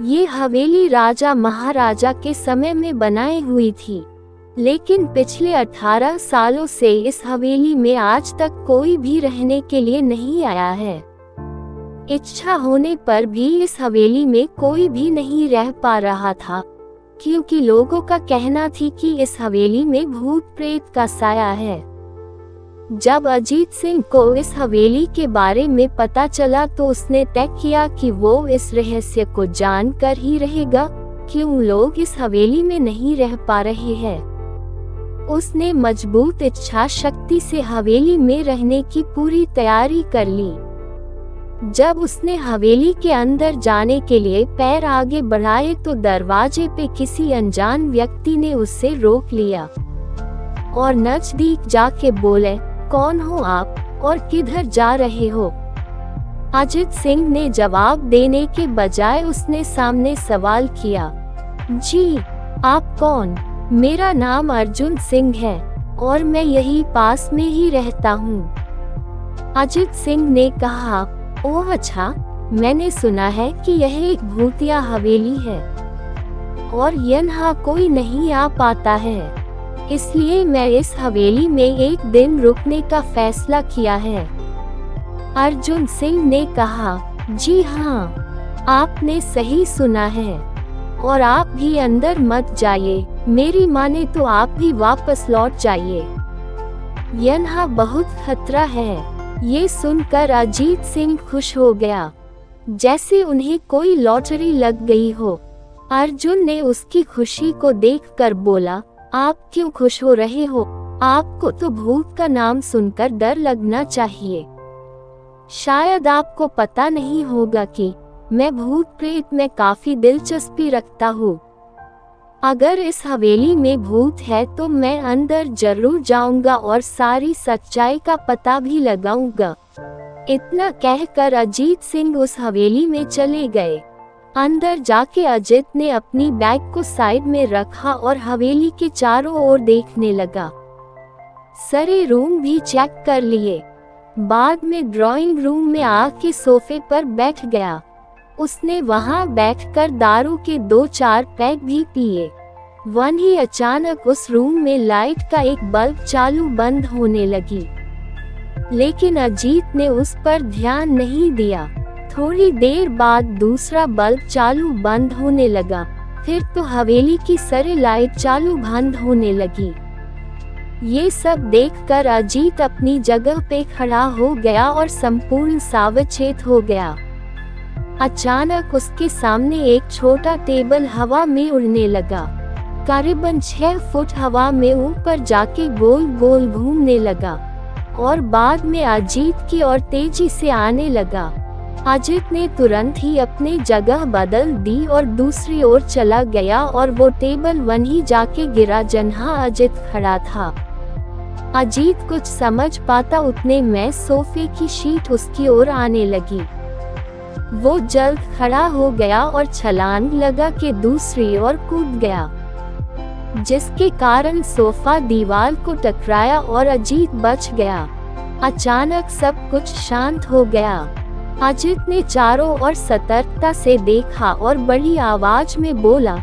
ये हवेली राजा महाराजा के समय में बनाई हुई थी, लेकिन पिछले 18 सालों से इस हवेली में आज तक कोई भी रहने के लिए नहीं आया है। इच्छा होने पर भी इस हवेली में कोई भी नहीं रह पा रहा था, क्योंकि लोगों का कहना थी कि इस हवेली में भूत प्रेत का साया है। जब अजीत सिंह को इस हवेली के बारे में पता चला तो उसने तय किया कि वो इस रहस्य को जानकर ही रहेगा, क्यों लोग इस हवेली में नहीं रह पा रहे हैं। उसने मजबूत इच्छा शक्ति से हवेली में रहने की पूरी तैयारी कर ली। जब उसने हवेली के अंदर जाने के लिए पैर आगे बढ़ाए तो दरवाजे पे किसी अनजान व्यक्ति ने उससे रोक लिया और नजदीक जाके बोले, कौन हो आप और किधर जा रहे हो? अजीत सिंह ने जवाब देने के बजाय उसने सामने सवाल किया, जी आप कौन? मेरा नाम अर्जुन सिंह है और मैं यही पास में ही रहता हूँ। अजीत सिंह ने कहा, ओह अच्छा, मैंने सुना है कि यह एक भूतिया हवेली है और यहाँ कोई नहीं आ पाता है, इसलिए मैं इस हवेली में एक दिन रुकने का फैसला किया है। अर्जुन सिंह ने कहा, जी हाँ, आपने सही सुना है और आप भी अंदर मत जाइए, मेरी माने तो आप भी वापस लौट जाइए, यहाँ बहुत खतरा है। ये सुनकर अजीत सिंह खुश हो गया, जैसे उन्हें कोई लॉटरी लग गई हो। अर्जुन ने उसकी खुशी को देखकर बोला, आप क्यों खुश हो रहे हो? आपको तो भूत का नाम सुनकर डर लगना चाहिए। शायद आपको पता नहीं होगा कि मैं भूत प्रेत में काफी दिलचस्पी रखता हूँ। अगर इस हवेली में भूत है तो मैं अंदर जरूर जाऊंगा और सारी सच्चाई का पता भी लगाऊंगा। इतना कहकर अजीत सिंह उस हवेली में चले गए। अंदर जाके अजीत ने अपनी बैग को साइड में रखा और हवेली के चारों ओर देखने लगा। सारे रूम भी चेक कर लिए। बाद में ड्राइंग रूम में आके सोफे पर बैठ गया। उसने वहां बैठकर दारू के 2-4 पैक भी पिए। वहीं अचानक उस रूम में लाइट का एक बल्ब चालू बंद होने लगी, लेकिन अजीत ने उस पर ध्यान नहीं दिया। थोड़ी देर बाद दूसरा बल्ब चालू बंद होने लगा, फिर तो हवेली की सारी लाइट चालू बंद होने लगी। ये सब देखकर अजीत अपनी जगह पे खड़ा हो गया और संपूर्ण सावचेत हो गया। अचानक उसके सामने एक छोटा टेबल हवा में उड़ने लगा। करीबन 6 फुट हवा में ऊपर जाके गोल गोल घूमने लगा और बाद में अजीत की ओर तेजी से आने लगा। अजीत ने तुरंत ही अपनी जगह बदल दी और दूसरी ओर चला गया और वो टेबल वहीं जाके गिरा जहाँ अजीत खड़ा था। अजीत कुछ समझ पाता उतने में सोफे की शीट उसकी ओर आने लगी। वो जल्द खड़ा हो गया और छलांग लगा के दूसरी ओर कूद गया, जिसके कारण सोफा दीवार को टकराया और अजीत बच गया। अचानक सब कुछ शांत हो गया। अजीत ने चारों ओर सतर्कता से देखा और बड़ी आवाज में बोला,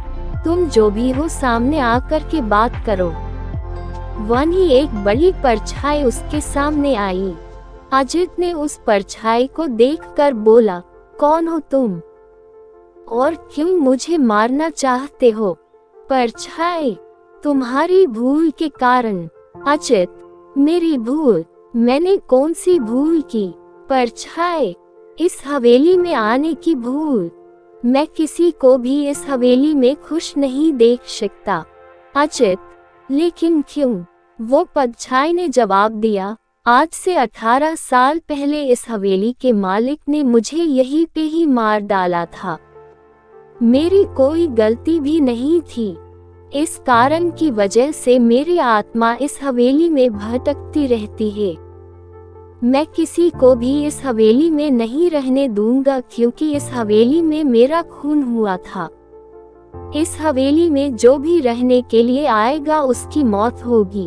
तुम जो भी हो सामने आकर के बात करो। वहीं एक बड़ी परछाई उसके सामने आई। अजीत ने उस परछाई को देखकर बोला, कौन हो तुम और क्यों मुझे मारना चाहते हो? परछाई, तुम्हारी भूल के कारण। अजीत, मेरी भूल? मैंने कौन सी भूल की? परछाई, इस हवेली में आने की भूल। मैं किसी को भी इस हवेली में खुश नहीं देख सकता। अजीत, लेकिन क्यों? वो परछाई ने जवाब दिया, आज से 18 साल पहले इस हवेली के मालिक ने मुझे यहीं पे ही मार डाला था। मेरी कोई गलती भी नहीं थी। इस कारण की वजह से मेरी आत्मा इस हवेली में भटकती रहती है। मैं किसी को भी इस हवेली में नहीं रहने दूंगा, क्योंकि इस हवेली में मेरा खून हुआ था। इस हवेली में जो भी रहने के लिए आएगा उसकी मौत होगी।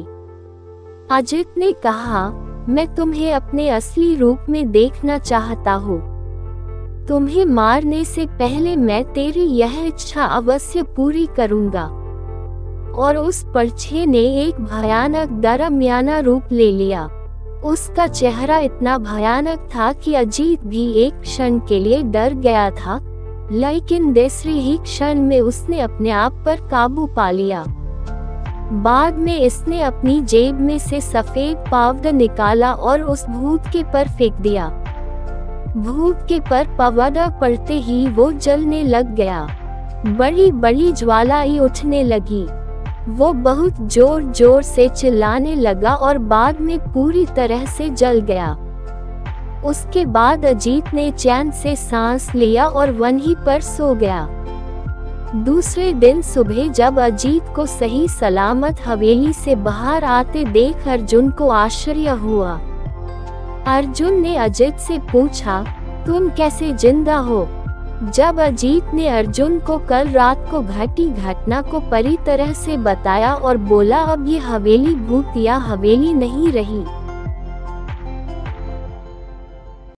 अजीत ने कहा, मैं तुम्हें अपने असली रूप में देखना चाहता हूँ। तुम्हें मारने से पहले मैं तेरी यह इच्छा अवश्य पूरी करूंगा। और उस पर्चे ने एक भयानक दरमियाना रूप ले लिया। उसका चेहरा इतना भयानक था कि अजीत भी एक क्षण के लिए डर गया था, लेकिन दूसरी ही क्षण में उसने अपने आप पर काबू पा लिया। बाद में इसने अपनी जेब में से सफेद पाउडर निकाला और उस भूत के पर फेंक दिया। भूत के पर पाउडर पड़ते ही वो जलने लग गया। बड़ी बड़ी ज्वालाएं उठने लगी। वो बहुत जोर जोर से चिल्लाने लगा और बाद में पूरी तरह से जल गया। उसके बाद अजीत ने चैन से सांस लिया और वहीं पर सो गया। दूसरे दिन सुबह जब अजीत को सही सलामत हवेली से बाहर आते देख अर्जुन को आश्चर्य हुआ। अर्जुन ने अजीत से पूछा, तुम कैसे जिंदा हो? जब अजीत ने अर्जुन को कल रात को घटी घटना को पूरी तरह से बताया और बोला, अब ये हवेली भूतिया हवेली नहीं रही।